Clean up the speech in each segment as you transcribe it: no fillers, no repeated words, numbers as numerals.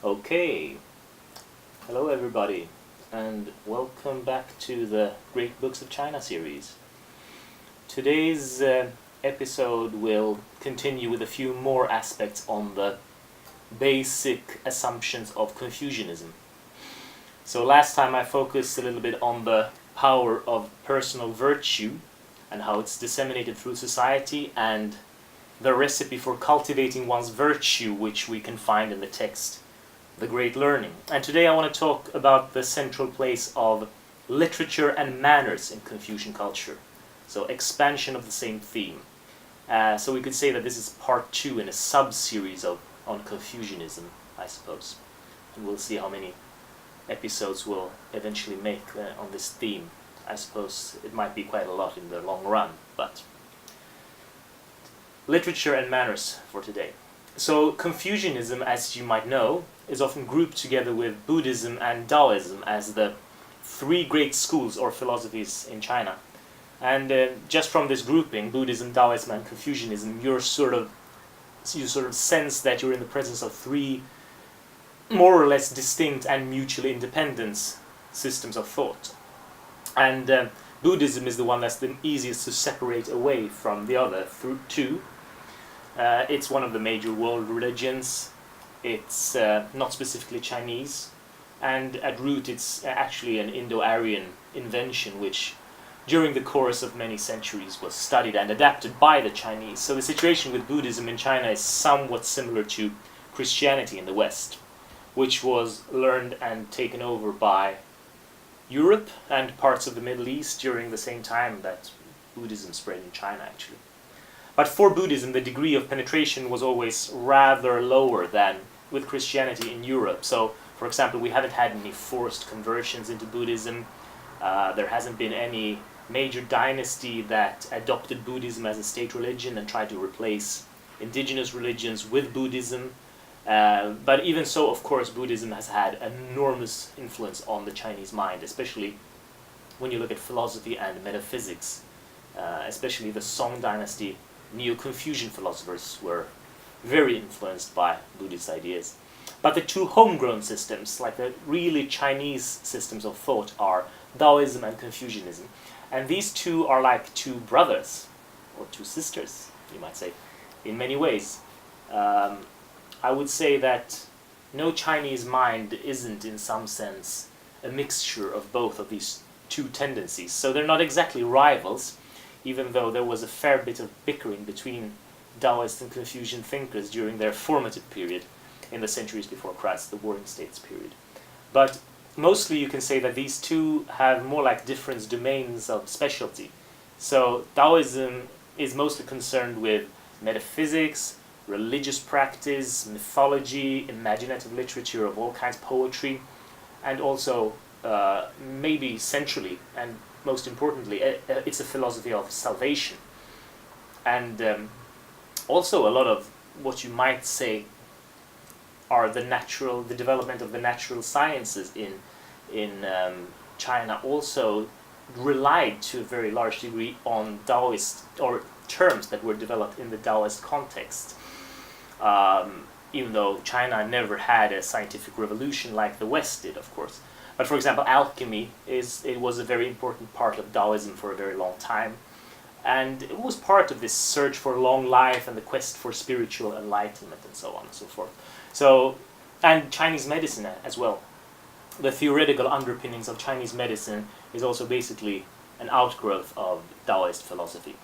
Okay, hello everybody, and welcome back to the Great Books of China series. Today's episode will continue with a few more aspects on the basic assumptions of Confucianism. So last time I focused a little bit on the power of personal virtue and how it's disseminated through society, and the recipe for cultivating one's virtue, which we can find in the text The Great Learning. And today I want to talk about the central place of literature and manners in Confucian culture. So expansion of the same theme. So we could say that this is part 2 in a sub-series on Confucianism, I suppose. And we'll see how many episodes we'll eventually make on this theme. I suppose it might be quite a lot in the long run, but literature and manners for today. So Confucianism, as you might know, is often grouped together with Buddhism and Taoism as the three great schools or philosophies in China. And just from this grouping, Buddhism, Taoism, and Confucianism, you sort of sense that you're in the presence of three more or less distinct and mutually independent systems of thought. And Buddhism is the one that's the easiest to separate away from the other two. It's one of the major world religions. It's not specifically Chinese, and at root it's actually an Indo-Aryan invention which during the course of many centuries was studied and adapted by the Chinese. So the situation with Buddhism in China is somewhat similar to Christianity in the West, which was learned and taken over by Europe and parts of the Middle East during the same time that Buddhism spread in China, actually. But for Buddhism, the degree of penetration was always rather lower than with Christianity in Europe. So, for example, we haven't had any forced conversions into Buddhism. There hasn't been any major dynasty that adopted Buddhism as a state religion and tried to replace indigenous religions with Buddhism. But even so, of course, Buddhism has had enormous influence on the Chinese mind, especially when you look at philosophy and metaphysics. Especially the Song dynasty, Neo-Confucian philosophers were very influenced by Buddhist ideas. But the two homegrown systems, like the really Chinese systems of thought, are Taoism and Confucianism. And these two are like two brothers, or two sisters, you might say, in many ways. I would say that no Chinese mind isn't, in some sense, a mixture of both of these two tendencies. So they're not exactly rivals, even though there was a fair bit of bickering between Taoist and Confucian thinkers during their formative period in the centuries before Christ, the Warring States period. But mostly you can say that these two have more like different domains of specialty. So Taoism is mostly concerned with metaphysics, religious practice, mythology, imaginative literature of all kinds, poetry, and also maybe centrally and most importantly, it's a philosophy of salvation. And also a lot of what you might say are the development of the natural sciences in China also relied to a very large degree on Taoist, or terms that were developed in the Taoist context. Even though China never had a scientific revolution like the West did, of course. But for example, alchemy was a very important part of Taoism for a very long time. And it was part of this search for long life and the quest for spiritual enlightenment and so on and so forth. So, and Chinese medicine as well. The theoretical underpinnings of Chinese medicine is also basically an outgrowth of Taoist philosophy.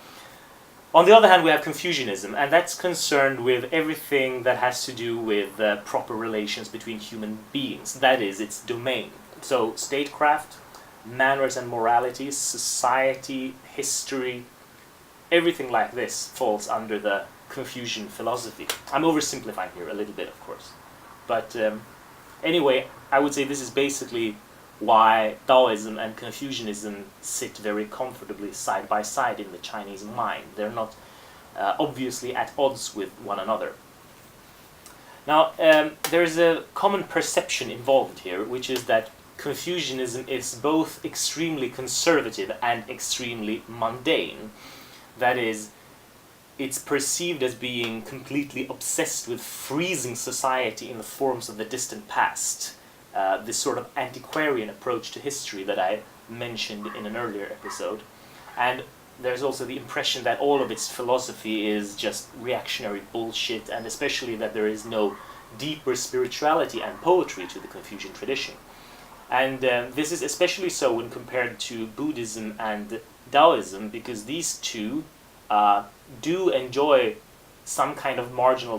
On the other hand, we have Confucianism, and that's concerned with everything that has to do with proper relations between human beings. That is, its domain. So, statecraft, manners and moralities, society, history, everything like this falls under the Confucian philosophy. I'm oversimplifying here a little bit, of course. But anyway, I would say this is basically why Taoism and Confucianism sit very comfortably side by side in the Chinese mind. They're not obviously at odds with one another. Now, there's a common perception involved here, which is that Confucianism is both extremely conservative and extremely mundane. That is, it's perceived as being completely obsessed with freezing society in the forms of the distant past. This sort of antiquarian approach to history that I mentioned in an earlier episode. And there's also the impression that all of its philosophy is just reactionary bullshit, and especially that there is no deeper spirituality and poetry to the Confucian tradition. And this is especially so when compared to Buddhism and Taoism, because these two do enjoy some kind of marginal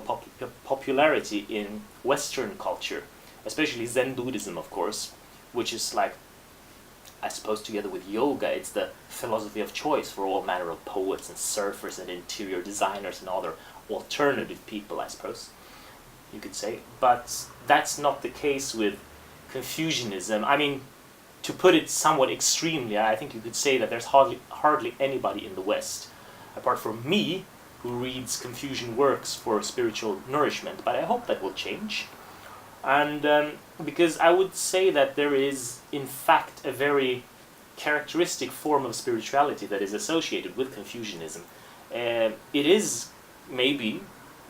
popularity in Western culture, especially Zen Buddhism, of course, which is like, I suppose together with yoga, it's the philosophy of choice for all manner of poets and surfers and interior designers and other alternative people, I suppose you could say. But that's not the case with Confucianism. I mean, to put it somewhat extremely, I think you could say that there's hardly anybody in the West, apart from me, who reads Confucian works for spiritual nourishment. But I hope that will change. And because I would say that there is, in fact, a very characteristic form of spirituality that is associated with Confucianism. It is maybe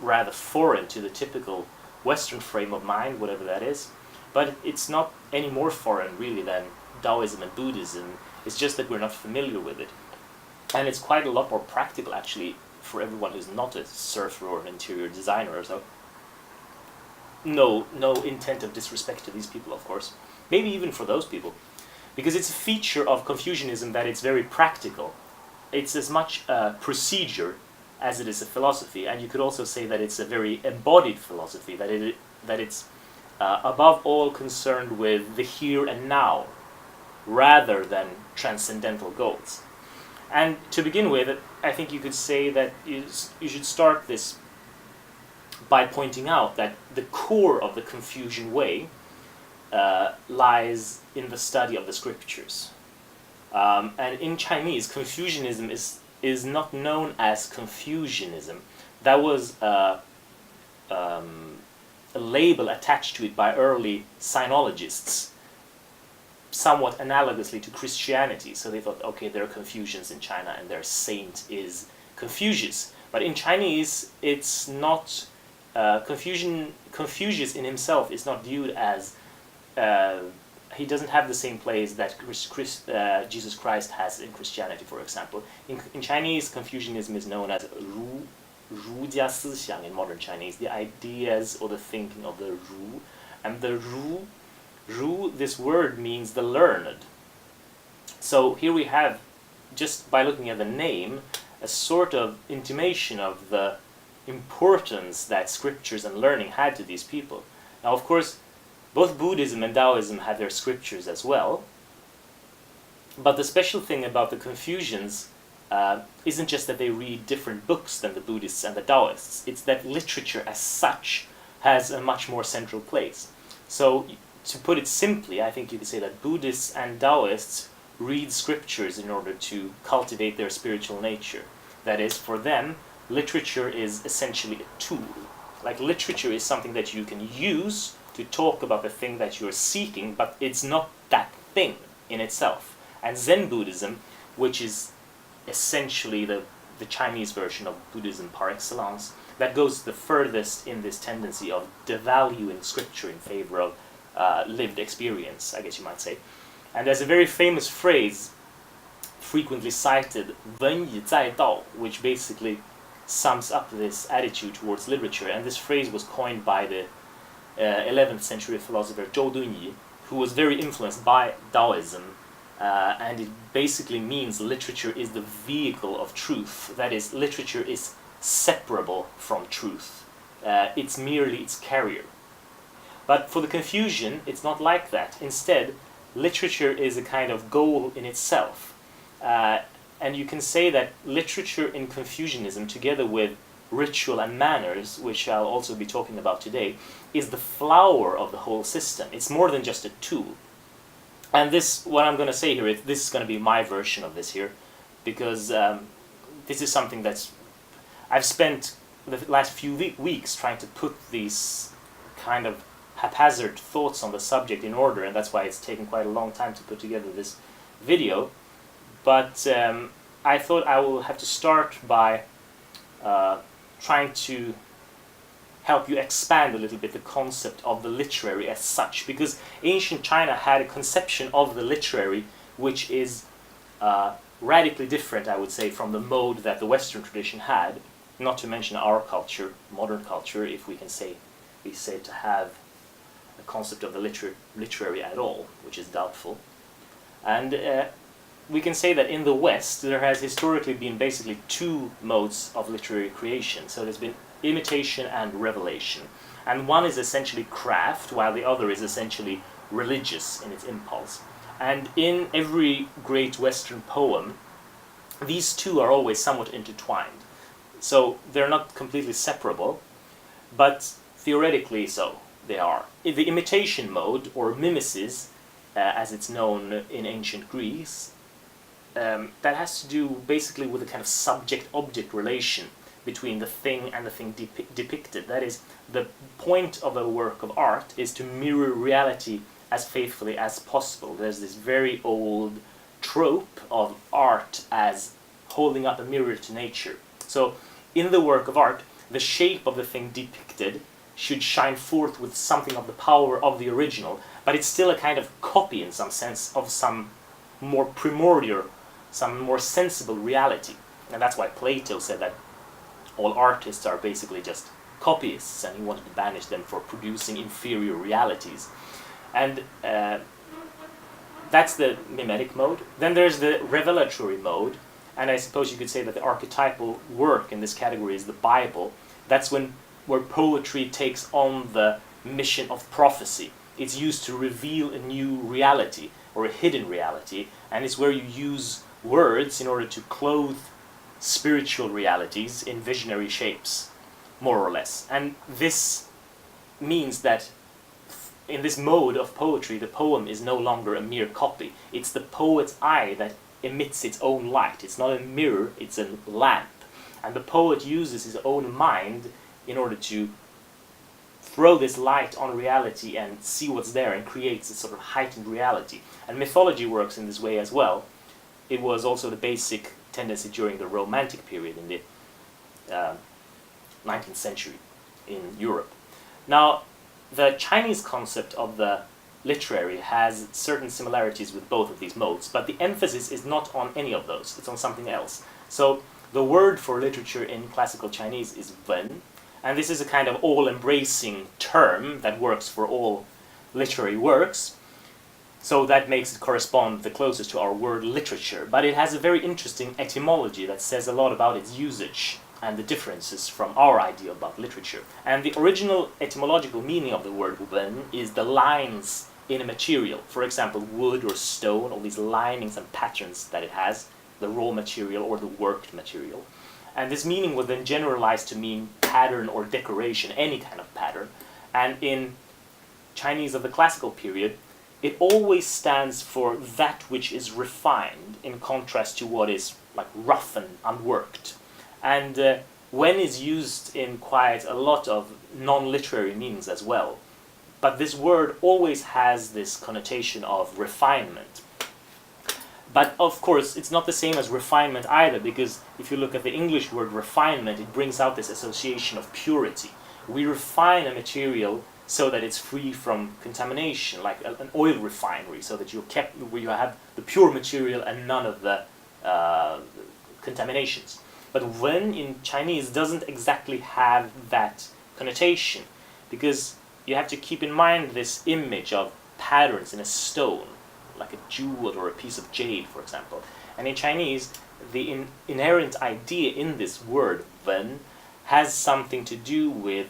rather foreign to the typical Western frame of mind, whatever that is, but it's not any more foreign, really, than Taoism and Buddhism. It's just that we're not familiar with it. And it's quite a lot more practical, actually, for everyone who's not a surfer or an interior designer or so. No intent of disrespect to these people, of course. Maybe even for those people. Because it's a feature of Confucianism that it's very practical. It's as much a procedure as it is a philosophy. And you could also say that it's a very embodied philosophy, that it's above all concerned with the here and now, rather than transcendental goals. And to begin with, I think you could say that you should start this by pointing out that the core of the Confucian way lies in the study of the scriptures. And in Chinese, Confucianism is not known as Confucianism. That was a label attached to it by early sinologists, somewhat analogously to Christianity. So they thought, okay, there are Confucians in China and their saint is Confucius. But in Chinese, it's not... Confucius in himself is not viewed as... he doesn't have the same place that Jesus Christ has in Christianity, for example. In Chinese, Confucianism is known as 儒家思想 in modern Chinese, the ideas or the thinking of the 儒. And the 儒, this word means the learned. So here we have, just by looking at the name, a sort of intimation of the importance that scriptures and learning had to these people. Now, of course, both Buddhism and Taoism had their scriptures as well, but the special thing about the Confucians isn't just that they read different books than the Buddhists and the Taoists, it's that literature as such has a much more central place. So, to put it simply, I think you could say that Buddhists and Taoists read scriptures in order to cultivate their spiritual nature. That is, for them, literature is essentially a tool. Like, literature is something that you can use to talk about the thing that you're seeking, but it's not that thing in itself. And Zen Buddhism, which is essentially the Chinese version of Buddhism par excellence, that goes the furthest in this tendency of devaluing scripture in favor of lived experience, I guess you might say. And there's a very famous phrase, frequently cited, 文以载道, which basically sums up this attitude towards literature. And this phrase was coined by the 11th century philosopher Zhou Dunyi, who was very influenced by Taoism. And it basically means literature is the vehicle of truth. That is, literature is separable from truth. It's merely its carrier. But for the Confucian, it's not like that. Instead, literature is a kind of goal in itself. And you can say that literature in Confucianism, together with ritual and manners, which I'll also be talking about today, is the flower of the whole system. It's more than just a tool. And this, what I'm going to say here, this is going to be my version of this here, because this is something that's... I've spent the last few weeks trying to put these kind of haphazard thoughts on the subject in order, and that's why it's taken quite a long time to put together this video. But I thought I will have to start by trying to help you expand a little bit the concept of the literary as such, because ancient China had a conception of the literary which is radically different, I would say, from the mode that the Western tradition had, not to mention our culture, modern culture, if we can say, be said to have a concept of the literary at all, which is doubtful. And we can say that in the West there has historically been basically two modes of literary creation. So there's been imitation and revelation. And one is essentially craft, while the other is essentially religious in its impulse. And in every great Western poem, these two are always somewhat intertwined. So they're not completely separable, but theoretically so they are. In the imitation mode, or mimesis, as it's known in ancient Greece, that has to do basically with a kind of subject-object relation between the thing and the thing depicted. That is, the point of a work of art is to mirror reality as faithfully as possible. There's this very old trope of art as holding up a mirror to nature. So in the work of art, the shape of the thing depicted should shine forth with something of the power of the original, but it's still a kind of copy in some sense of some more primordial, some more sensible reality. And that's why Plato said that all artists are basically just copyists, and he wanted to banish them for producing inferior realities. And that's the mimetic mode. Then there's the revelatory mode, and I suppose you could say that the archetypal work in this category is the Bible. That's where poetry takes on the mission of prophecy. It's used to reveal a new reality, or a hidden reality, and it's where you use words in order to clothe spiritual realities in visionary shapes, more or less. And this means that in this mode of poetry, the poem is no longer a mere copy. It's the poet's eye that emits its own light. It's not a mirror, it's a lamp. And the poet uses his own mind in order to throw this light on reality and see what's there, and creates a sort of heightened reality. And mythology works in this way as well. It was also the basic tendency during the Romantic period in the 19th century in Europe. Now, the Chinese concept of the literary has certain similarities with both of these modes, but the emphasis is not on any of those, it's on something else. So the word for literature in classical Chinese is wen, and this is a kind of all-embracing term that works for all literary works. So that makes it correspond the closest to our word literature. But it has a very interesting etymology that says a lot about its usage and the differences from our idea about literature. And the original etymological meaning of the word wen is the lines in a material. For example, wood or stone, all these linings and patterns that it has, the raw material or the worked material. And this meaning was then generalized to mean pattern or decoration, any kind of pattern. And in Chinese of the classical period, it always stands for that which is refined, in contrast to what is like rough and unworked. And wen is used in quite a lot of non-literary meanings as well. But this word always has this connotation of refinement. But of course, it's not the same as refinement either, because if you look at the English word refinement, it brings out this association of purity. We refine a material so that it's free from contamination, like an oil refinery, so that where you have the pure material and none of the contaminations. But wen in Chinese doesn't exactly have that connotation, because you have to keep in mind this image of patterns in a stone, like a jewel or a piece of jade, for example. And in Chinese, the inherent idea in this word, wen, has something to do with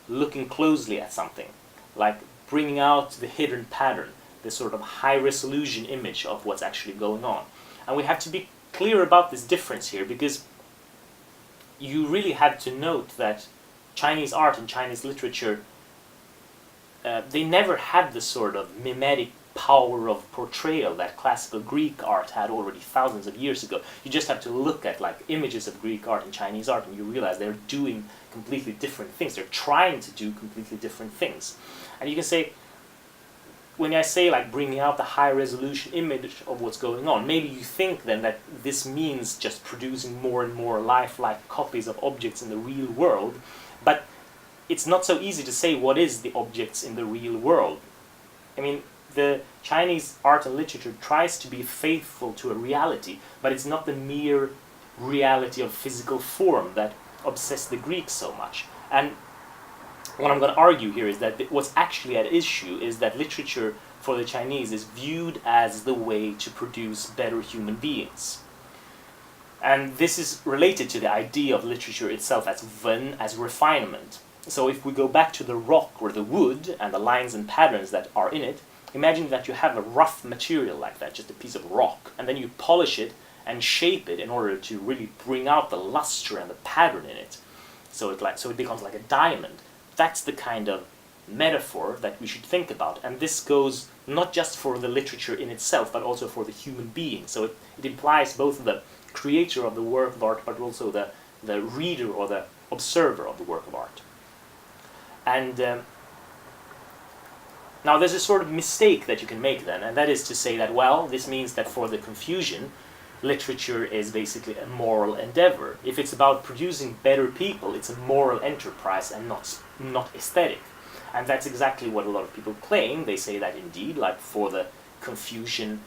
looking closely at something, like bringing out the hidden pattern, this sort of high-resolution image of what's actually going on. And we have to be clear about this difference here, because you really have to note that Chinese art and Chinese literature, they never had the sort of mimetic power of portrayal that classical Greek art had already thousands of years ago. You just have to look at like images of Greek art and Chinese art and you realize they're doing completely different things. They're trying to do completely different things. And you can say when I say like bringing out the high resolution image of what's going on, maybe you think then that this means just producing more and more lifelike copies of objects in the real world, but it's not so easy to say what is the objects in the real world. I mean, the Chinese art and literature tries to be faithful to a reality, but it's not the mere reality of physical form that obsessed the Greeks so much. And what I'm going to argue here is that what's actually at issue is that literature for the Chinese is viewed as the way to produce better human beings. And this is related to the idea of literature itself as wen, as refinement. So if we go back to the rock or the wood and the lines and patterns that are in it, imagine that you have a rough material like that, just a piece of rock, and then you polish it and shape it in order to really bring out the luster and the pattern in it. So it becomes like a diamond. That's the kind of metaphor that we should think about. And this goes not just for the literature in itself, but also for the human being. So it implies both the creator of the work of art, but also the reader or the observer of the work of art. And now there's a sort of mistake that you can make then, and that is to say that, well, this means that for the Confucian, literature is basically a moral endeavor. If it's about producing better people, it's a moral enterprise and not aesthetic. And that's exactly what a lot of people claim. They say that indeed, like for the Confucian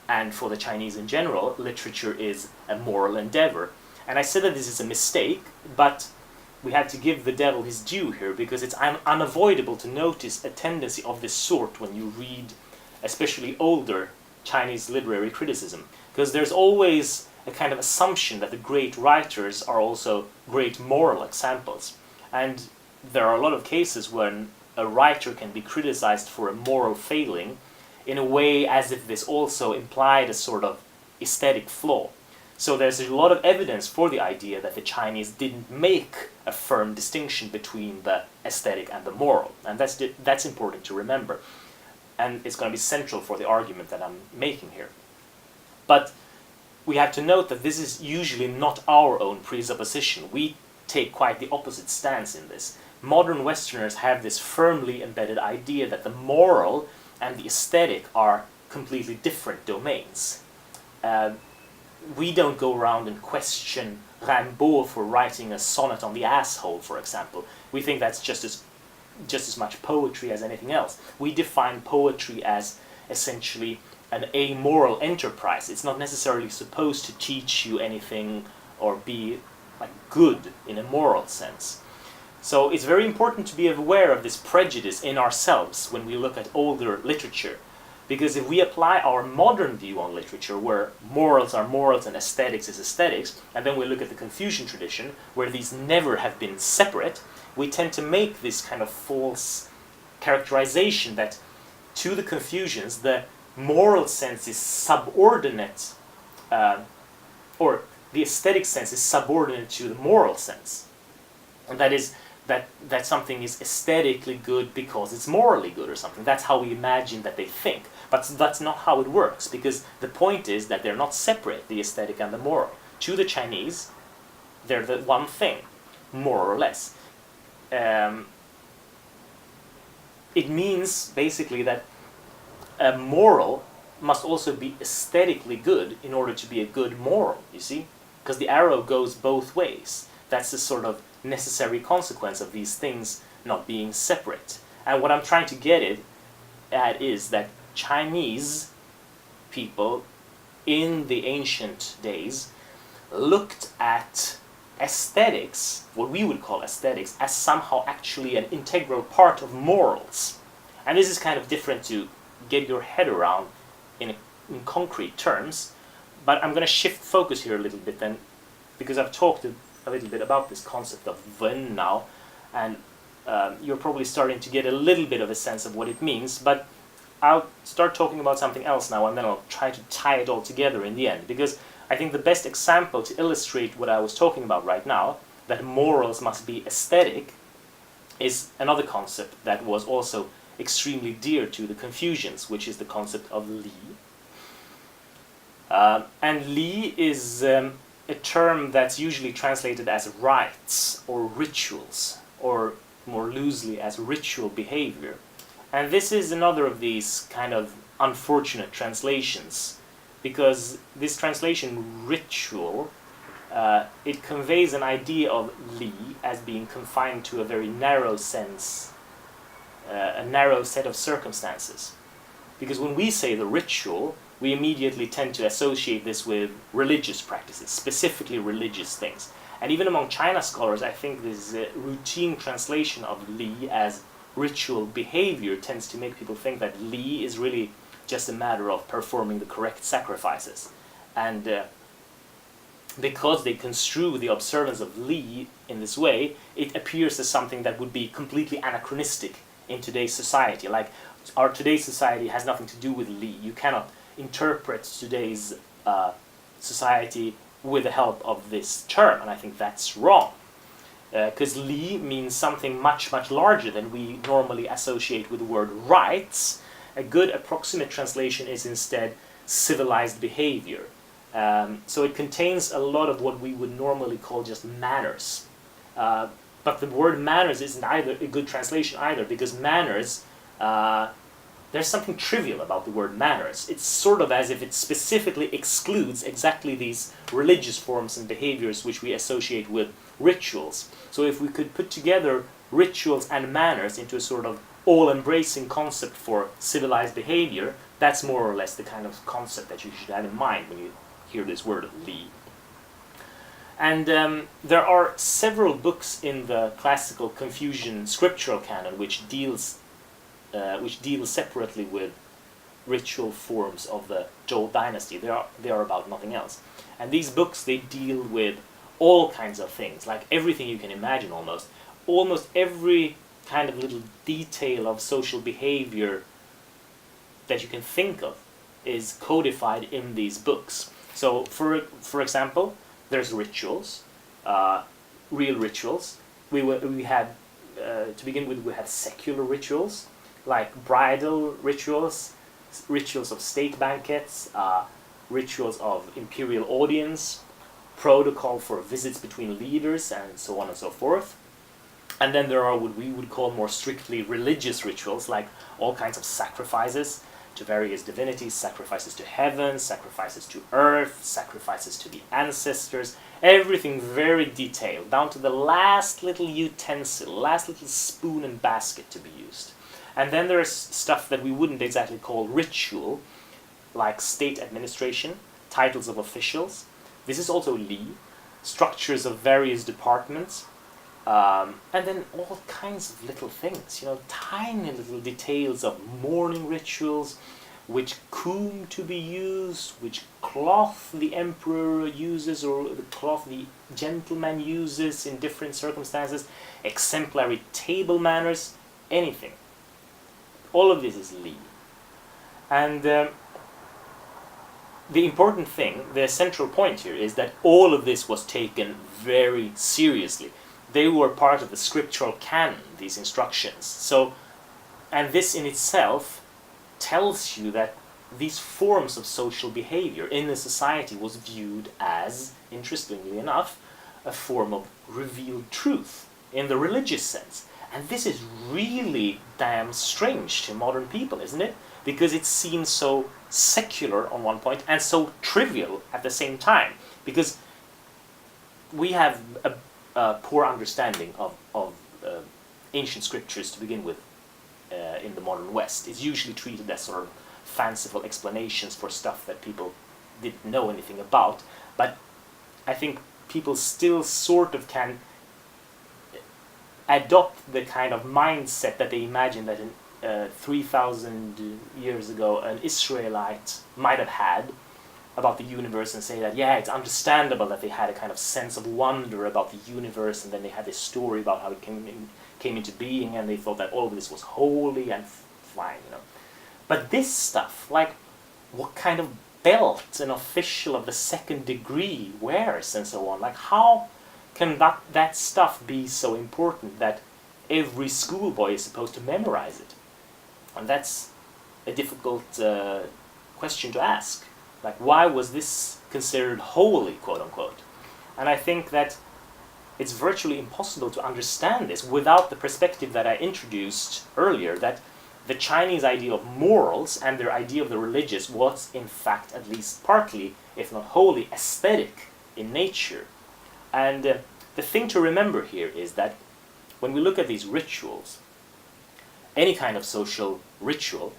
and for the Chinese in general, literature is a moral endeavor. And I said that this is a mistake, but we have to give the devil his due here, because it's unavoidable to notice a tendency of this sort when you read especially older Chinese literary criticism. Because there's always a kind of assumption that the great writers are also great moral examples. And there are a lot of cases when a writer can be criticized for a moral failing in a way as if this also implied a sort of aesthetic flaw. So there's a lot of evidence for the idea that the Chinese didn't make a firm distinction between the aesthetic and the moral. And that's important to remember. And it's going to be central for the argument that I'm making here. But we have to note that this is usually not our own presupposition. We take quite the opposite stance in this. Modern Westerners have this firmly embedded idea that the moral and the aesthetic are completely different domains. We don't go around and question Rimbaud for writing a sonnet on the asshole, for example. We think that's just as much poetry as anything else. We define poetry as essentially an amoral enterprise. It's not necessarily supposed to teach you anything or be like good in a moral sense. So it's very important to be aware of this prejudice in ourselves when we look at older literature. Because if we apply our modern view on literature, where morals are morals and aesthetics is aesthetics, and then we look at the Confucian tradition, where these never have been separate, we tend to make this kind of false characterization that to the Confucians, the moral sense is subordinate, or the aesthetic sense is subordinate to the moral sense. And that is that something is aesthetically good because it's morally good or something. That's how we imagine that they think. But that's not how it works, because the point is that they're not separate, the aesthetic and the moral. To the Chinese, they're the one thing, more or less. It means basically that a moral must also be aesthetically good in order to be a good moral, you see? Because the arrow goes both ways. That's the sort of necessary consequence of these things not being separate. And what I'm trying to get at is that Chinese people in the ancient days looked at aesthetics, what we would call aesthetics, as somehow actually an integral part of morals. And this is kind of different to get your head around in concrete terms, but I'm going to shift focus here a little bit then, because I've talked a little bit about this concept of wen now, and you're probably starting to get a little bit of a sense of what it means, but I'll start talking about something else now, and then I'll try to tie it all together in the end, because I think the best example to illustrate what I was talking about right now, that morals must be aesthetic, is another concept that was also extremely dear to the Confucians, which is the concept of li. And li is a term that's usually translated as rites or rituals, or more loosely as ritual behavior. And this is another of these kind of unfortunate translations, because this translation ritual, it conveys an idea of li as being confined to a very narrow sense, a narrow set of circumstances. Because when we say the ritual, we immediately tend to associate this with religious practices, specifically religious things. And even among China scholars, I think this routine translation of li as ritual behavior tends to make people think that li is really just a matter of performing the correct sacrifices. And because they construe the observance of li in this way, it appears as something that would be completely anachronistic in today's society. Like, our today's society has nothing to do with li. You cannot interpret today's society with the help of this term, and I think that's wrong. Because li means something much, much larger than we normally associate with the word rights. A good approximate translation is instead civilized behavior. So it contains a lot of what we would normally call just manners. But the word manners isn't either a good translation either, because manners, there's something trivial about the word manners. It's sort of as if it specifically excludes exactly these religious forms and behaviors which we associate with rituals. So if we could put together rituals and manners into a sort of all-embracing concept for civilized behavior, that's more or less the kind of concept that you should have in mind when you hear this word li. And there are several books in the classical Confucian scriptural canon which deal separately with ritual forms of the Zhou dynasty. They are about nothing else. And these books, they deal with all kinds of things, like everything you can imagine almost. Almost every kind of little detail of social behavior that you can think of is codified in these books. So, for example, there's rituals, real rituals. We had, to begin with, we had secular rituals, like bridal rituals, rituals of state banquets, rituals of imperial audience, protocol for visits between leaders, and so on and so forth. And then there are what we would call more strictly religious rituals, like all kinds of sacrifices to various divinities, sacrifices to heaven, sacrifices to earth, sacrifices to the ancestors, everything very detailed, down to the last little utensil, last little spoon and basket to be used. And then there's stuff that we wouldn't exactly call ritual, like state administration, titles of officials. This is also li, structures of various departments, and then all kinds of little things, tiny little details of mourning rituals, which comb to be used, which cloth the emperor uses or the cloth the gentleman uses in different circumstances, exemplary table manners, anything. All of this is li. And the important thing, the central point here, is that all of this was taken very seriously. They were part of the scriptural canon, these instructions. So, and this in itself tells you that these forms of social behavior in the society was viewed as, interestingly enough, a form of revealed truth in the religious sense. And this is really damn strange to modern people, isn't it? Because it seems so secular on one point and so trivial at the same time. Because we have a poor understanding of ancient scriptures to begin with in the modern West. It's usually treated as sort of fanciful explanations for stuff that people didn't know anything about. But I think people still sort of can adopt the kind of mindset that they imagine that 3,000 years ago an Israelite might have had about the universe, and say that, yeah, it's understandable that they had a kind of sense of wonder about the universe, and then they had this story about how it came into being, and they thought that all of this was holy and fine, But this stuff, like what kind of belt an official of the second degree wears and so on, like how can that stuff be so important that every schoolboy is supposed to memorize it? And that's a difficult question to ask. Like, why was this considered holy, quote unquote? And I think that it's virtually impossible to understand this without the perspective that I introduced earlier, that the Chinese idea of morals and their idea of the religious was in fact at least partly, if not wholly, aesthetic in nature. And the thing to remember here is that when we look at these rituals, any kind of social ritual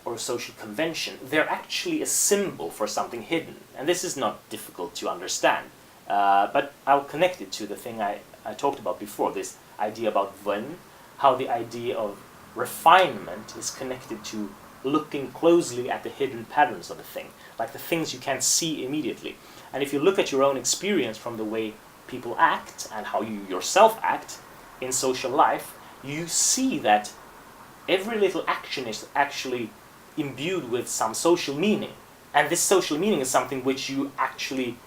or social convention, they're actually a symbol for something hidden. And this is not difficult to understand. But I'll connect it to the thing I talked about before, this idea about Wen, how the idea of refinement is connected to looking closely at the hidden patterns of the thing, like the things you can't see immediately. And if you look at your own experience from the way people act and how you yourself act in social life, you see that every little action is actually imbued with some social meaning. And this social meaning is something which you actually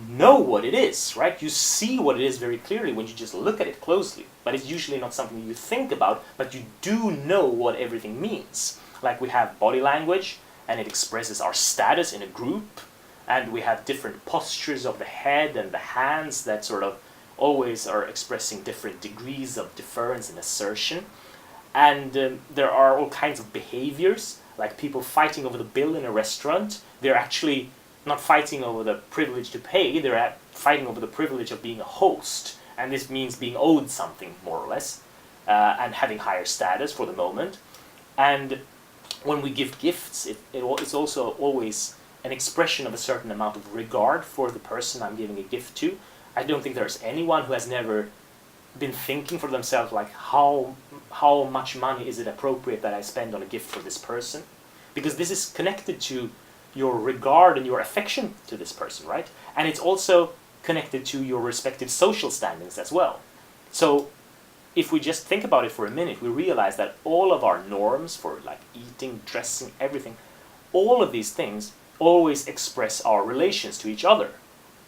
know what it is, right? You see what it is very clearly when you just look at it closely. But it's usually not something you think about, but you do know what everything means. Like we have body language, and it expresses our status in a group, and we have different postures of the head and the hands that sort of always are expressing different degrees of deference and assertion. And there are all kinds of behaviors, like people fighting over the bill in a restaurant. They're actually not fighting over the privilege to pay, they're fighting over the privilege of being a host. And this means being owed something, more or less, and having higher status for the moment. And when we give gifts, it's also always an expression of a certain amount of regard for the person I'm giving a gift to. I don't think there's anyone who has never been thinking for themselves, like, how much money is it appropriate that I spend on a gift for this person? Because this is connected to your regard and your affection to this person, right? And it's also connected to your respective social standings as well. So if we just think about it for a minute, we realize that all of our norms for like eating, dressing, everything, all of these things always express our relations to each other.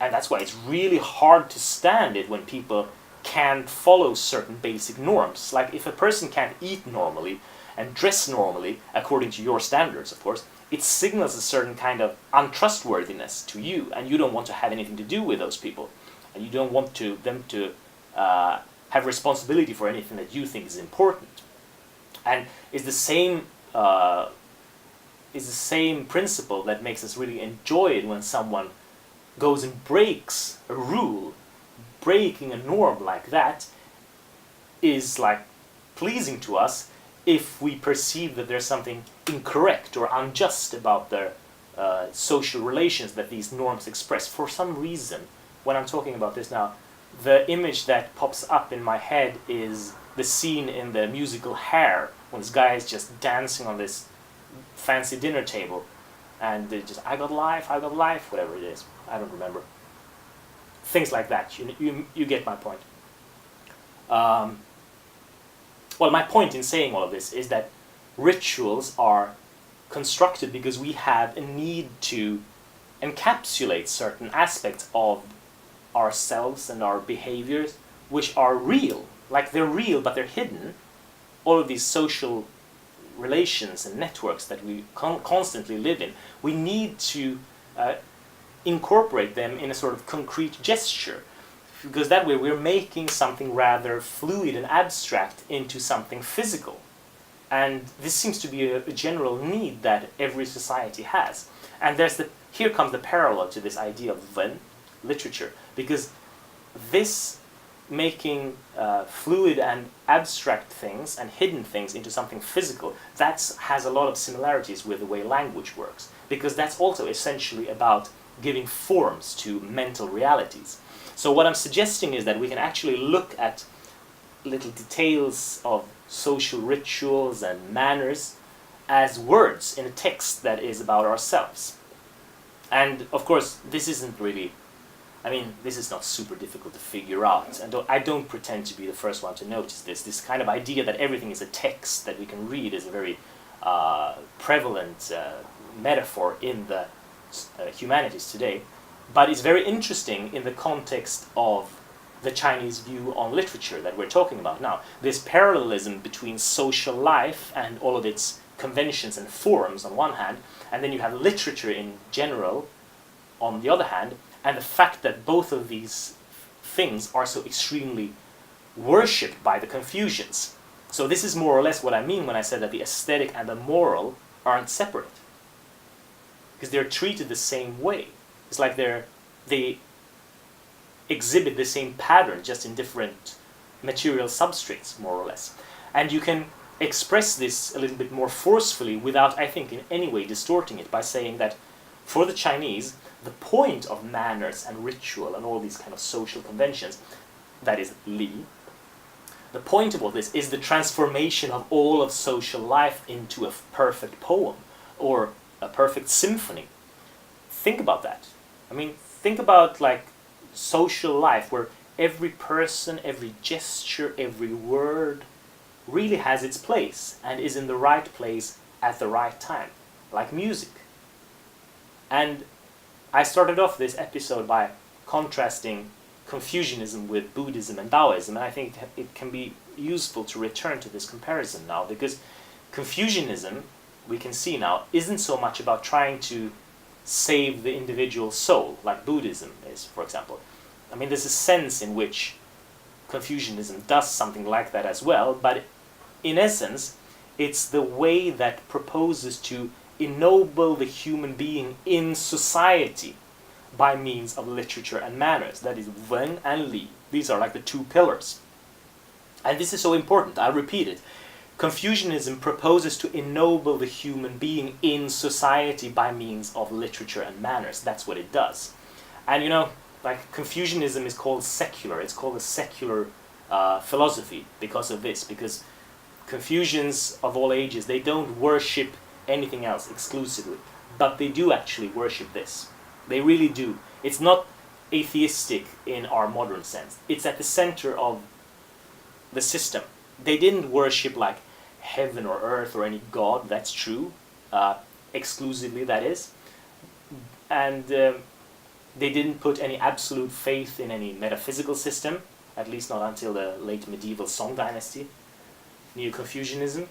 And that's why it's really hard to stand it when people can't follow certain basic norms. Like if a person can't eat normally and dress normally, according to your standards, of course, it signals a certain kind of untrustworthiness to you, and you don't want to have anything to do with those people, and you don't want them to have responsibility for anything that you think is important. And it's the same principle that makes us really enjoy it when someone goes and breaks a rule. Breaking a norm like that is like pleasing to us if we perceive that there's something incorrect or unjust about the social relations that these norms express. For some reason, when I'm talking about this now, the image that pops up in my head is the scene in the musical Hair, when this guy is just dancing on this fancy dinner table, and they just, I got life, whatever it is, I don't remember. Things like that, you get my point. Well, my point in saying all of this is that rituals are constructed because we have a need to encapsulate certain aspects of ourselves and our behaviors which are real. Like they're real, but they're hidden. All of these social relations and networks that we constantly live in, we need to incorporate them in a sort of concrete gesture. Because that way we're making something rather fluid and abstract into something physical. And this seems to be a general need that every society has. And here comes the parallel to this idea of Wen literature. Because this making fluid and abstract things and hidden things into something physical, that has a lot of similarities with the way language works. Because that's also essentially about giving forms to mental realities. So what I'm suggesting is that we can actually look at little details of social rituals and manners as words in a text that is about ourselves. And of course, this isn't really, this is not super difficult to figure out. And I don't pretend to be the first one to notice this. This kind of idea that everything is a text that we can read is a very prevalent metaphor in the humanities today. But it's very interesting in the context of the Chinese view on literature that we're talking about now. This parallelism between social life and all of its conventions and forms on one hand, and then you have literature in general on the other hand, and the fact that both of these things are so extremely worshipped by the Confucians. So this is more or less what I mean when I said that the aesthetic and the moral aren't separate. Because they're treated the same way. It's like they exhibit the same pattern, just in different material substrates, more or less. And you can express this a little bit more forcefully without, I think, in any way distorting it by saying that for the Chinese, the point of manners and ritual and all these kind of social conventions, that is li, the point of all this is the transformation of all of social life into a perfect poem or a perfect symphony. Think about that. I mean, think about like social life where every person, every gesture, every word really has its place and is in the right place at the right time, like music. And I started off this episode by contrasting Confucianism with Buddhism and Taoism, and I think it can be useful to return to this comparison now, because Confucianism, we can see now, isn't so much about trying to save the individual soul, like Buddhism is, for example. I mean, there's a sense in which Confucianism does something like that as well, but in essence, it's the way that proposes to ennoble the human being in society by means of literature and manners. That is Wen and Li. These are like the two pillars. And this is so important, I'll repeat it. Confucianism proposes to ennoble the human being in society by means of literature and manners. That's what it does. And you know, like Confucianism is called secular. It's called a secular philosophy because of this. Because Confucians of all ages, they don't worship anything else exclusively. But they do actually worship this. They really do. It's not atheistic in our modern sense. It's at the center of the system. They didn't worship like heaven or earth or any god, that's true, exclusively that is. And they didn't put any absolute faith in any metaphysical system, at least not until the late medieval Song dynasty, Neo-Confucianism.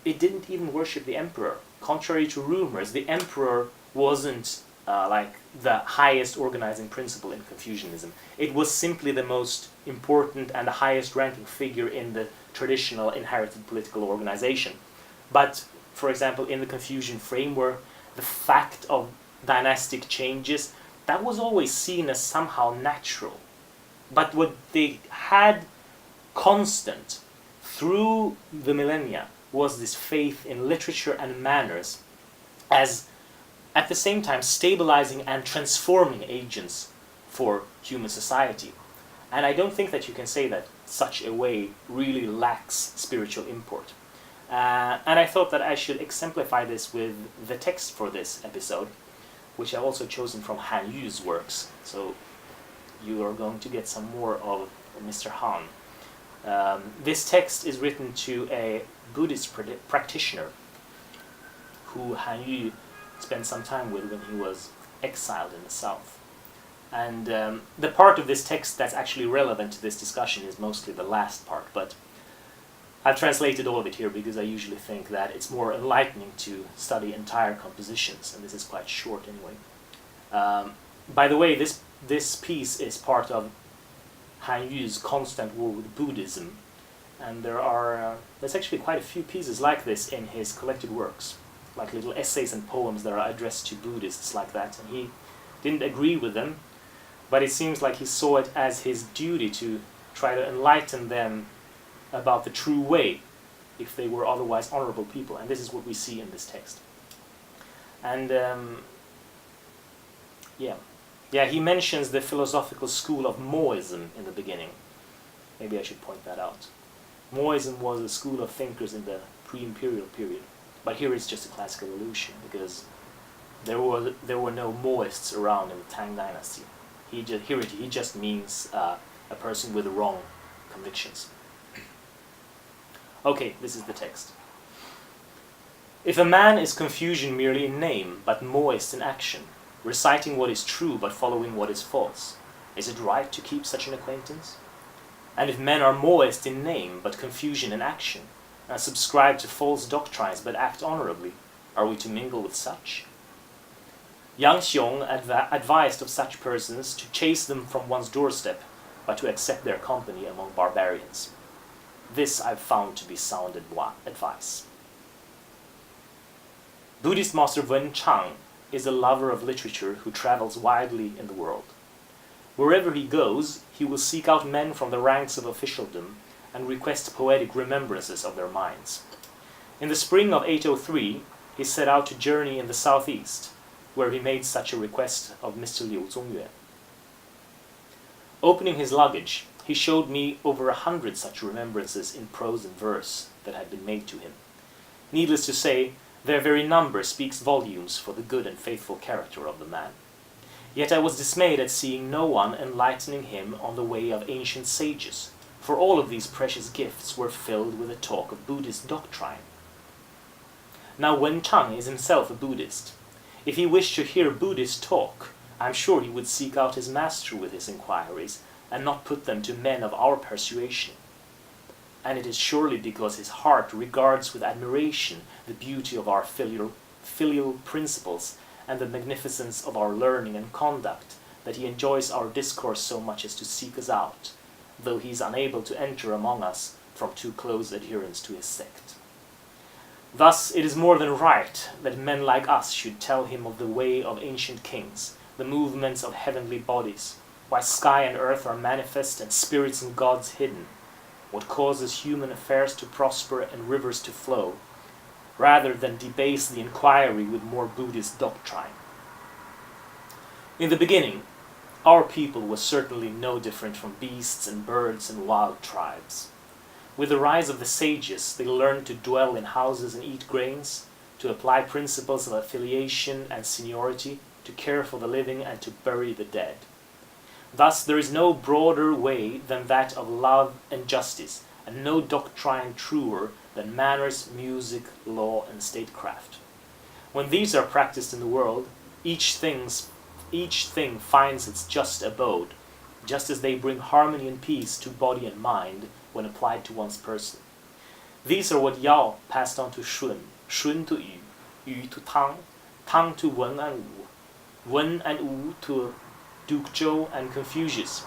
It didn't even worship the emperor. Contrary to rumors, the emperor wasn't like the highest organizing principle in Confucianism. It was simply the most important and the highest ranking figure in the traditional inherited political organization. But, for example, in the Confucian framework, the fact of dynastic changes, that was always seen as somehow natural. But what they had constant through the millennia was this faith in literature and manners as at the same time stabilizing and transforming agents for human society. And I don't think that you can say that such a way really lacks spiritual import. And I thought that I should exemplify this with the text for this episode, which I've also chosen from Han Yu's works. So you are going to get some more of Mr. Han. This text is written to a Buddhist practitioner who Han Yu spent some time with when he was exiled in the south. And the part of this text that's actually relevant to this discussion is mostly the last part, but I've translated all of it here because I usually think that it's more enlightening to study entire compositions, and this is quite short anyway. By the way, this piece is part of Han Yu's constant war with Buddhism, and there's actually quite a few pieces like this in his collected works, like little essays and poems that are addressed to Buddhists like that, and he didn't agree with them, but it seems like he saw it as his duty to try to enlighten them about the true way, if they were otherwise honorable people, and this is what we see in this text. And he mentions the philosophical school of Moism in the beginning. Maybe I should point that out. Moism was a school of thinkers in the pre-imperial period, but here it's just a classical allusion because there were no Moists around in the Tang dynasty. He just means a person with wrong convictions. Okay, this is the text. If a man is Confucian merely in name, but Moist in action, reciting what is true but following what is false, is it right to keep such an acquaintance? And if men are Moist in name, but Confucian in action, and subscribe to false doctrines but act honorably, are we to mingle with such? Yang Xiong advised of such persons to chase them from one's doorstep, but to accept their company among barbarians. This I've found to be sound advice. Buddhist master Wenchang is a lover of literature who travels widely in the world. Wherever he goes, he will seek out men from the ranks of officialdom and request poetic remembrances of their minds. In the spring of 803, he set out to journey in the southeast, where he made such a request of Mr. Liu Zongyue. Opening his luggage, he showed me over 100 such remembrances in prose and verse that had been made to him. Needless to say, their very number speaks volumes for the good and faithful character of the man. Yet I was dismayed at seeing no one enlightening him on the way of ancient sages, for all of these precious gifts were filled with a talk of Buddhist doctrine. Now Wenchang is himself a Buddhist. If he wished to hear Buddhist talk, I'm sure he would seek out his master with his inquiries, and not put them to men of our persuasion. And it is surely because his heart regards with admiration the beauty of our filial principles and the magnificence of our learning and conduct that he enjoys our discourse so much as to seek us out, though he is unable to enter among us from too close adherence to his sect. Thus it is more than right that men like us should tell him of the way of ancient kings, the movements of heavenly bodies, why sky and earth are manifest and spirits and gods hidden, what causes human affairs to prosper and rivers to flow, rather than debase the inquiry with more Buddhist doctrine. In the beginning, our people was certainly no different from beasts and birds and wild tribes. With the rise of the sages, they learned to dwell in houses and eat grains, to apply principles of affiliation and seniority, to care for the living and to bury the dead. Thus there is no broader way than that of love and justice, and no doctrine truer than manners, music, law, and statecraft. When these are practiced in the world, each thing finds its just abode, just as they bring harmony and peace to body and mind when applied to one's person. These are what Yao passed on to Shun, Shun to Yu, Yu to Tang, Tang to Wen and Wu, Wen and Wu to Duke Zhou and Confucius,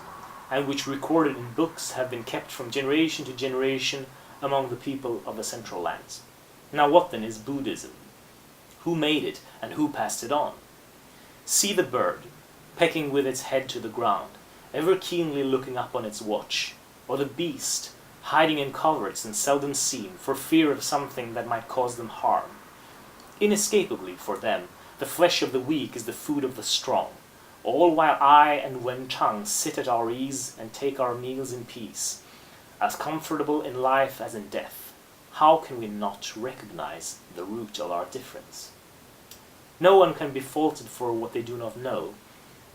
and which recorded in books have been kept from generation to generation among the people of the Central Lands. Now what then is Buddhism? Who made it and who passed it on? See the bird, pecking with its head to the ground, ever keenly looking up on its watch, or the beast, hiding in coverts and seldom seen for fear of something that might cause them harm. Inescapably for them, the flesh of the weak is the food of the strong, all while I and Wenchang sit at our ease and take our meals in peace, as comfortable in life as in death. How can we not recognize the root of our difference? No one can be faulted for what they do not know,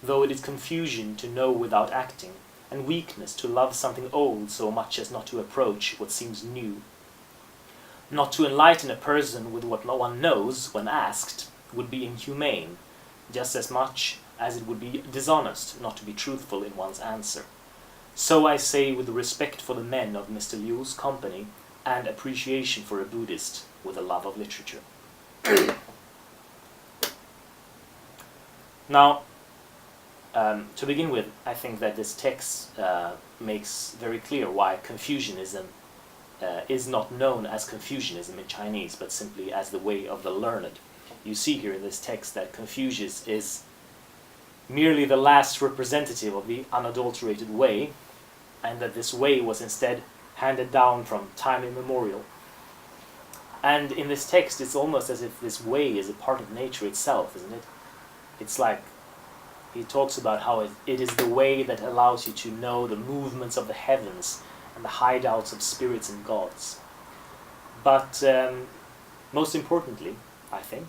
though it is confusion to know without acting, and weakness to love something old so much as not to approach what seems new. Not to enlighten a person with what no one knows when asked would be inhumane, just as much as it would be dishonest not to be truthful in one's answer. So I say with respect for the men of Mr. Liu's company and appreciation for a Buddhist with a love of literature. Now, to begin with, I think that this text makes very clear why Confucianism is not known as Confucianism in Chinese, but simply as the way of the learned. You see here in this text that Confucius is merely the last representative of the unadulterated way, and that this way was instead handed down from time immemorial. And in this text, it's almost as if this way is a part of nature itself, isn't it? It's like he talks about how it is the way that allows you to know the movements of the heavens and the hideouts of spirits and gods. But most importantly, I think,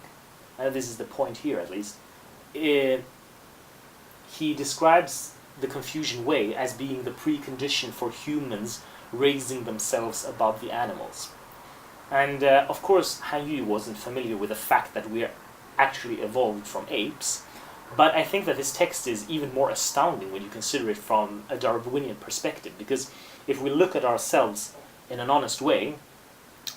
and this is the point here at least, he describes the Confucian way as being the precondition for humans raising themselves above the animals. And of course, Han Yu wasn't familiar with the fact that we are actually evolved from apes, but I think that this text is even more astounding when you consider it from a Darwinian perspective, because if we look at ourselves in an honest way,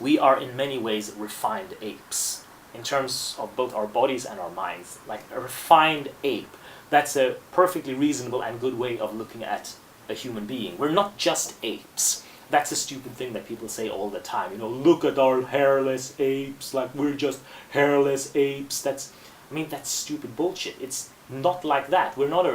we are in many ways refined apes, in terms of both our bodies and our minds. Like a refined ape, that's a perfectly reasonable and good way of looking at a human being. We're not just apes. That's a stupid thing that people say all the time. You know, look at our hairless apes, like we're just hairless apes. That's stupid bullshit. It's not like that. We're not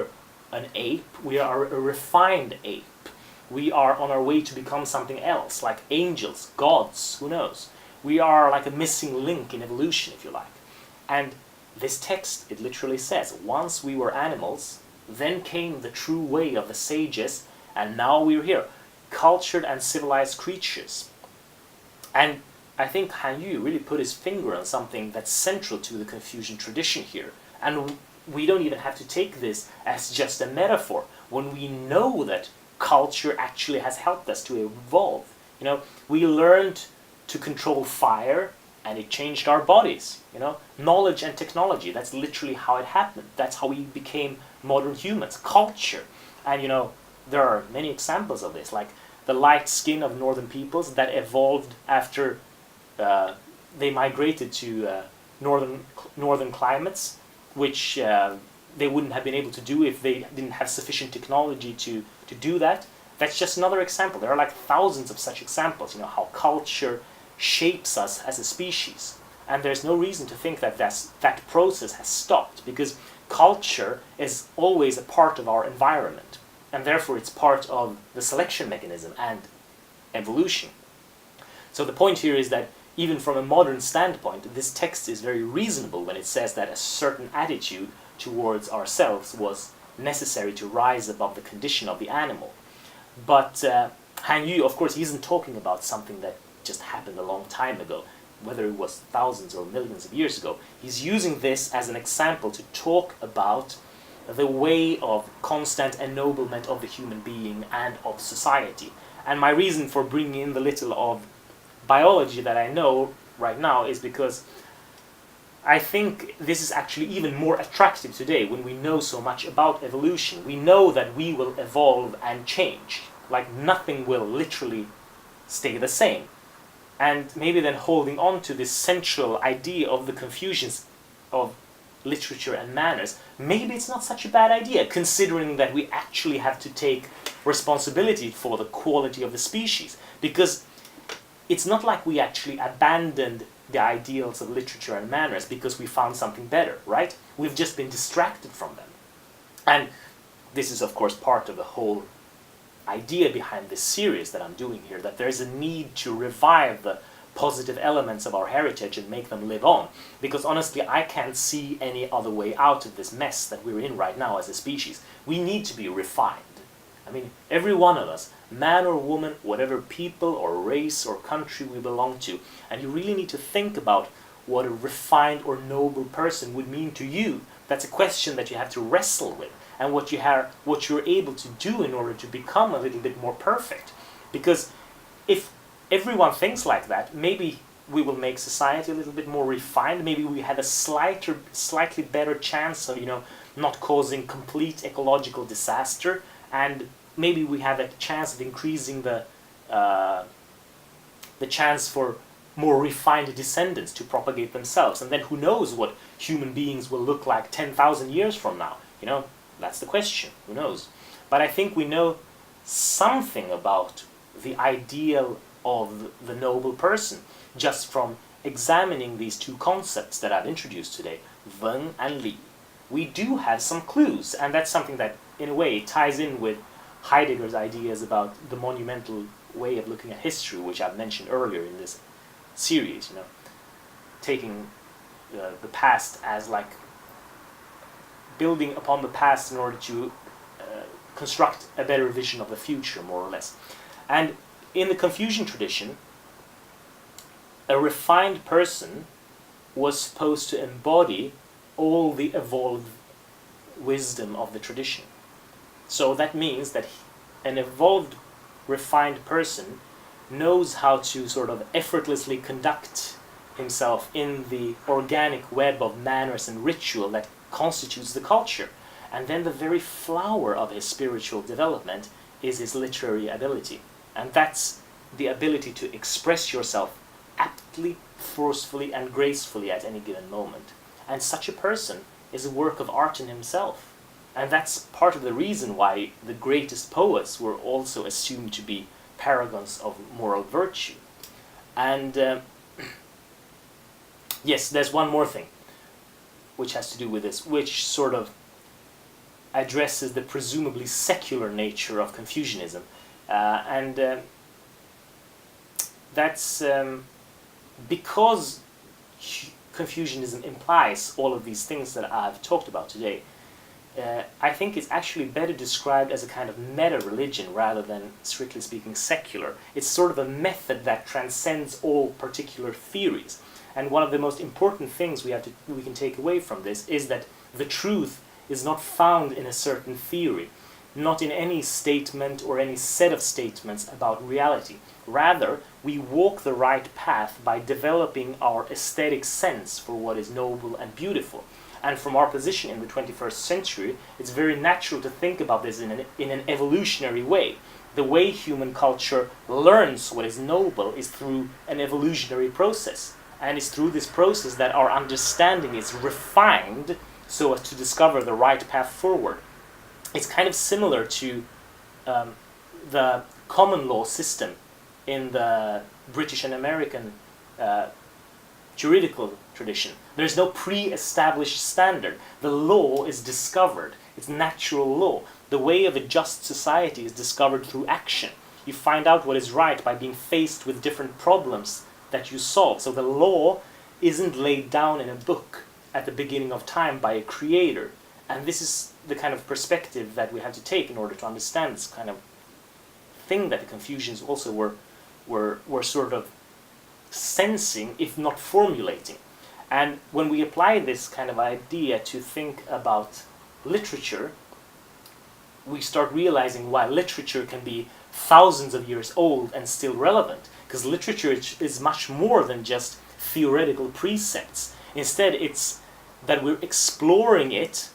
an ape. We are a refined ape. We are on our way to become something else, like angels, gods, who knows. We are like a missing link in evolution, if you like. And this text, it literally says, once we were animals, then came the true way of the sages, and now we're here, cultured and civilized creatures. And I think Han Yu really put his finger on something that's central to the Confucian tradition here. And we don't even have to take this as just a metaphor when we know that culture actually has helped us to evolve. You know, we learned to control fire and it changed our bodies. You know, knowledge and technology, that's literally how it happened. That's how we became modern humans. Culture. And you know, there are many examples of this, like the light skin of northern peoples that evolved after they migrated to northern climates, which they wouldn't have been able to do if they didn't have sufficient technology to do that. That's just another example. There are like thousands of such examples, you know, how culture shapes us as a species. And there's no reason to think that that process has stopped, because culture is always a part of our environment, and therefore it's part of the selection mechanism and evolution. So the point here is that even from a modern standpoint, this text is very reasonable when it says that a certain attitude towards ourselves was necessary to rise above the condition of the animal. But Han Yu, of course, he isn't talking about something that just happened a long time ago, whether it was thousands or millions of years ago. He's using this as an example to talk about the way of constant ennoblement of the human being and of society. And my reason for bringing in the little of biology that I know right now is because I think this is actually even more attractive today when we know so much about evolution. We know that we will evolve and change. Like nothing will literally stay the same. And maybe then holding on to this central idea of the Confucians of literature and manners, maybe it's not such a bad idea, considering that we actually have to take responsibility for the quality of the species. Because it's not like we actually abandoned the ideals of literature and manners because we found something better, right? We've just been distracted from them. And this is, of course, part of the whole idea behind this series that I'm doing here, that there's a need to revive the positive elements of our heritage and make them live on. Because honestly, I can't see any other way out of this mess that we're in right now as a species. We need to be refined. I mean, every one of us, man or woman, whatever people or race or country we belong to, and you really need to think about what a refined or noble person would mean to you. That's a question that you have to wrestle with, and what you're able to do in order to become a little bit more perfect. Because if everyone thinks like that, maybe we will make society a little bit more refined. Maybe we had a slightly better chance of, you know, not causing complete ecological disaster, and maybe we have a chance of increasing the chance for more refined descendants to propagate themselves. And then who knows what human beings will look like 10,000 years from now? You know, that's the question. Who knows? But I think we know something about the ideal of the noble person just from examining these two concepts that I've introduced today, Wen and Li. We do have some clues, and that's something that, in a way, ties in with Heidegger's ideas about the monumental way of looking at history, which I've mentioned earlier in this series, you know, taking the past as like building upon the past in order to construct a better vision of the future, more or less. And in the Confucian tradition, a refined person was supposed to embody all the evolved wisdom of the tradition. So that means that an evolved, refined person knows how to sort of effortlessly conduct himself in the organic web of manners and ritual that constitutes the culture. And then the very flower of his spiritual development is his literary ability. And that's the ability to express yourself aptly, forcefully, and gracefully at any given moment. And such a person is a work of art in himself. And that's part of the reason why the greatest poets were also assumed to be paragons of moral virtue. And yes, there's one more thing which has to do with this, which sort of addresses the presumably secular nature of Confucianism. That's because Confucianism implies all of these things that I've talked about today. I think it's actually better described as a kind of meta-religion rather than, strictly speaking, secular. It's sort of a method that transcends all particular theories. And one of the most important things we can take away from this is that the truth is not found in a certain theory, not in any statement or any set of statements about reality. Rather, we walk the right path by developing our aesthetic sense for what is noble and beautiful. And from our position in the 21st century, it's very natural to think about this in an evolutionary way. The way human culture learns what is noble is through an evolutionary process. And it's through this process that our understanding is refined so as to discover the right path forward. It's kind of similar to the common law system in the British and American juridical tradition. There's no pre-established standard. The law is discovered. It's natural law. The way of a just society is discovered through action. You find out what is right by being faced with different problems that you solve. So the law isn't laid down in a book at the beginning of time by a creator. And this is the kind of perspective that we have to take in order to understand this kind of thing that the Confucians also were sort of sensing, if not formulating. And when we apply this kind of idea to think about literature, we start realizing why literature can be thousands of years old and still relevant. Because literature is much more than just theoretical precepts. Instead, it's that we're exploring it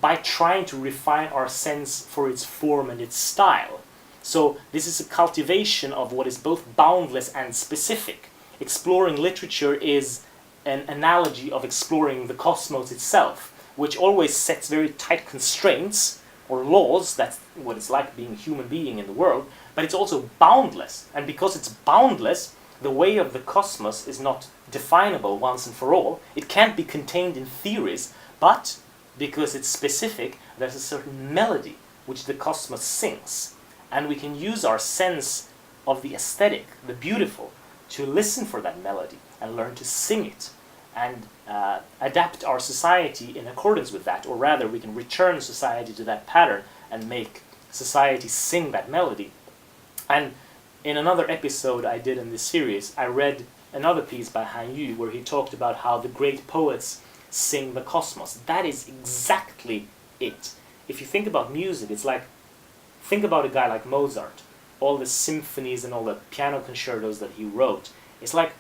by trying to refine our sense for its form and its style. So this is a cultivation of what is both boundless and specific. Exploring literature is an analogy of exploring the cosmos itself, which always sets very tight constraints or laws. That's what it's like being a human being in the world, but it's also boundless. And because it's boundless, the way of the cosmos is not definable once and for all. It can't be contained in theories, but because it's specific, there's a certain melody which the cosmos sings. And we can use our sense of the aesthetic, the beautiful, to listen for that melody and learn to sing it and adapt our society in accordance with that. Or rather, we can return society to that pattern and make society sing that melody. And in another episode I did in this series, I read another piece by Han Yu where he talked about how the great poets sing the cosmos. That is exactly it. If you think about music, it's like, think about a guy like Mozart, all the symphonies and all the piano concertos that he wrote. It's like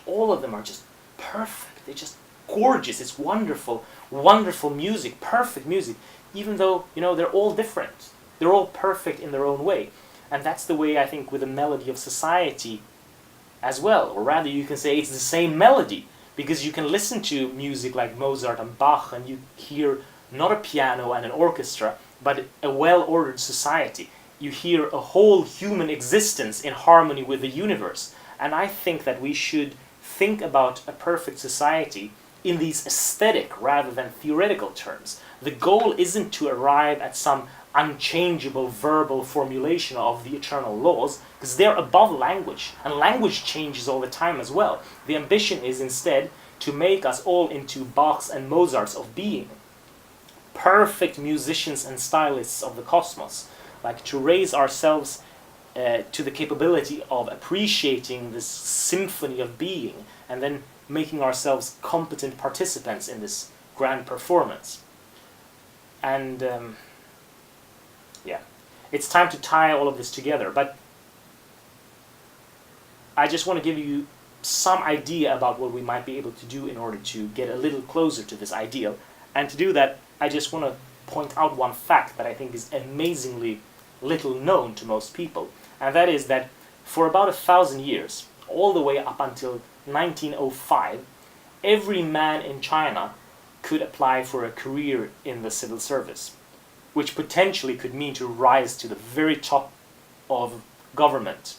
all of them are just perfect. They're just gorgeous. It's wonderful, wonderful music, perfect music, even though, they're all different. They're all perfect in their own way. And that's the way I think with the melody of society as well. Or rather, you can say it's the same melody, because you can listen to music like Mozart and Bach and you hear not a piano and an orchestra, but a well-ordered society. You hear a whole human existence in harmony with the universe. And I think that we should think about a perfect society in these aesthetic rather than theoretical terms. The goal isn't to arrive at some unchangeable verbal formulation of the eternal laws, because they're above language, and language changes all the time as well. The ambition is instead to make us all into Bachs and Mozarts of being, perfect musicians and stylists of the cosmos, like to raise ourselves to the capability of appreciating this symphony of being and then making ourselves competent participants in this grand performance. And it's time to tie all of this together, but I just want to give you some idea about what we might be able to do in order to get a little closer to this ideal. And to do that, I just want to point out one fact that I think is amazingly little known to most people, and that is that for about 1,000 years, all the way up until 1905, every man in China could apply for a career in the civil service, which potentially could mean to rise to the very top of government.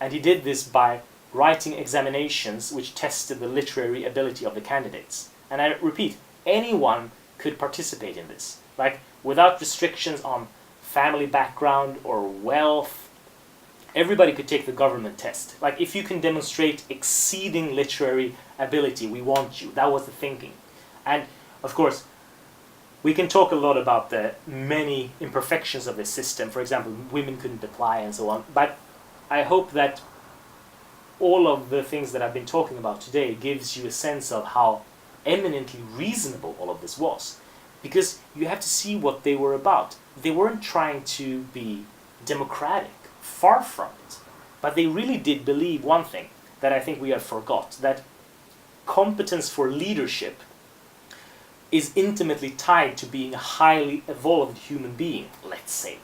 And he did this by writing examinations which tested the literary ability of the candidates. And I repeat, anyone could participate in this, like without restrictions on family background or wealth. Everybody could take the government test. Like, if you can demonstrate exceeding literary ability, we want you. That was the thinking. And of course, we can talk a lot about the many imperfections of this system. For example, women couldn't apply and so on. But I hope that all of the things that I've been talking about today gives you a sense of how eminently reasonable all of this was. Because you have to see what they were about. They weren't trying to be democratic. Far from it. But they really did believe one thing that I think we have forgot, that competence for leadership is intimately tied to being a highly evolved human being, let's say.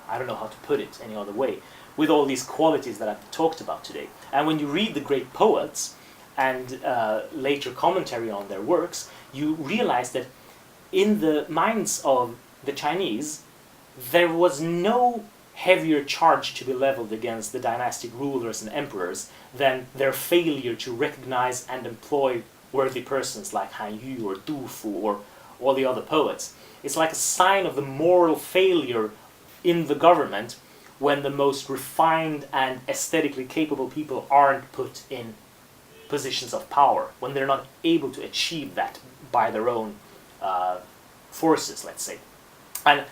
I don't know how to put it any other way, with all these qualities that I've talked about today. And when you read the great poets and later commentary on their works, you realize that in the minds of the Chinese, there was no heavier charge to be leveled against the dynastic rulers and emperors than their failure to recognize and employ worthy persons like Han Yu or Du Fu or all the other poets. It's like a sign of the moral failure in the government when the most refined and aesthetically capable people aren't put in positions of power, when they're not able to achieve that by their own forces, let's say. And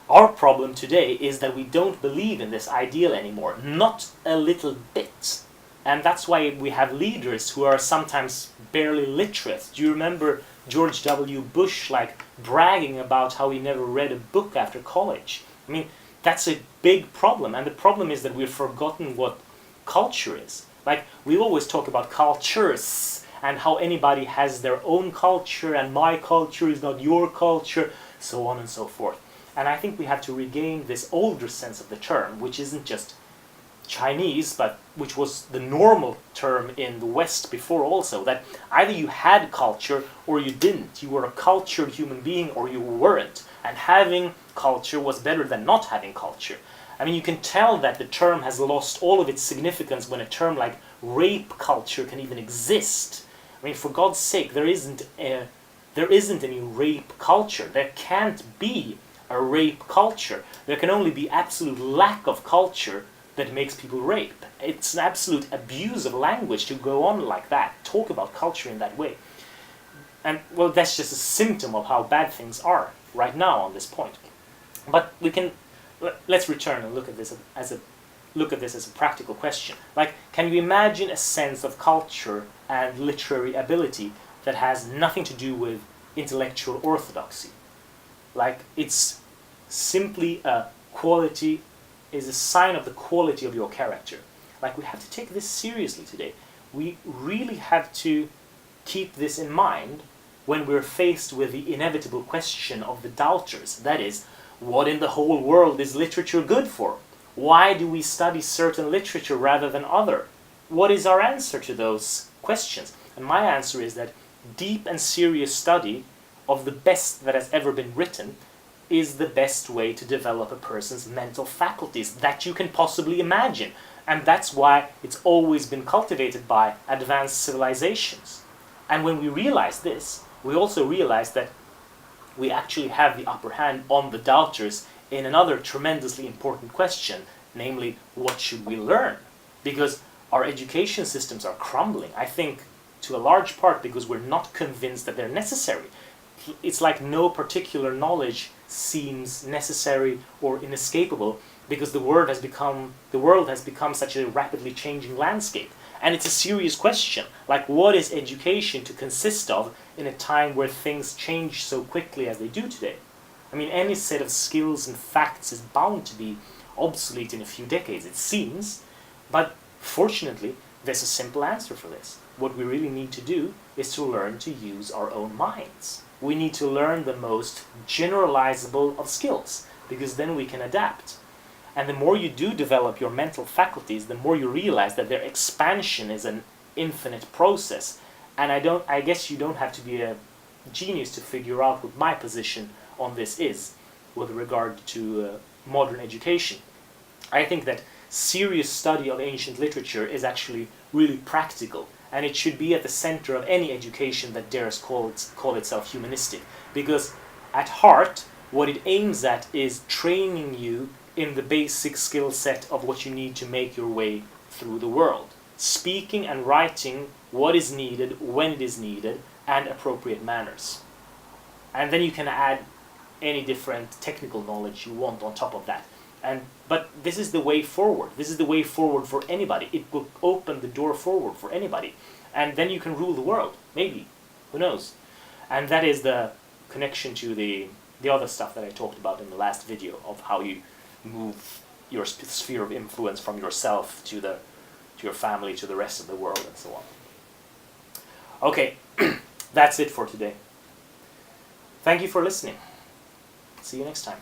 our problem today is that we don't believe in this ideal anymore, not a little bit. And that's why we have leaders who are sometimes barely literate. Do you remember George W. Bush bragging about how he never read a book after college? I mean, that's a big problem. And the problem is that we've forgotten what culture is. We always talk about cultures and how anybody has their own culture and my culture is not your culture, so on and so forth. And I think we have to regain this older sense of the term, which isn't just Chinese, but which was the normal term in the West before also, that either you had culture or you didn't. You were a cultured human being or you weren't. And having culture was better than not having culture. I mean, you can tell that the term has lost all of its significance when a term like rape culture can even exist. I mean, for God's sake, there isn't any rape culture. There can't be a rape culture. There can only be absolute lack of culture that makes people rape. It's an absolute abuse of language to go on like that, talk about culture in that way. And, well, that's just a symptom of how bad things are right now on this point. But let's return and look at this as a practical question. Can you imagine a sense of culture and literary ability that has nothing to do with intellectual orthodoxy? It's simply a quality, is a sign of the quality of your character. We have to take this seriously today. We really have to keep this in mind when we're faced with the inevitable question of the doubters. That is, what in the whole world is literature good for? Why do we study certain literature rather than other? What is our answer to those questions? And my answer is that deep and serious study of the best that has ever been written is the best way to develop a person's mental faculties that you can possibly imagine. And that's why it's always been cultivated by advanced civilizations. And when we realize this, we also realize that we actually have the upper hand on the doubters in another tremendously important question, namely, what should we learn? Because our education systems are crumbling, I think, to a large part because we're not convinced that they're necessary. It's like no particular knowledge seems necessary or inescapable because the world has become such a rapidly changing landscape. And it's a serious question, what is education to consist of in a time where things change so quickly as they do today? I mean, any set of skills and facts is bound to be obsolete in a few decades, it seems. But fortunately, there's a simple answer for this. What we really need to do is to learn to use our own minds. We need to learn the most generalizable of skills, because then we can adapt. And the more you do develop your mental faculties, the more you realize that their expansion is an infinite process. And I guess you don't have to be a genius to figure out what my position on this is with regard to modern education. I think that serious study of ancient literature is actually really practical, and it should be at the center of any education that dares call itself humanistic, because at heart what it aims at is training you in the basic skill set of what you need to make your way through the world, speaking and writing what is needed, when it is needed, and appropriate manners. And then you can add any different technical knowledge you want on top of that. But this is the way forward. This is the way forward for anybody. It will open the door forward for anybody. And then you can rule the world, maybe. Who knows? And that is the connection to the other stuff that I talked about in the last video, of how you move your sphere of influence from yourself to your family, to the rest of the world, and so on. Okay, that's it for today. Thank you for listening. See you next time.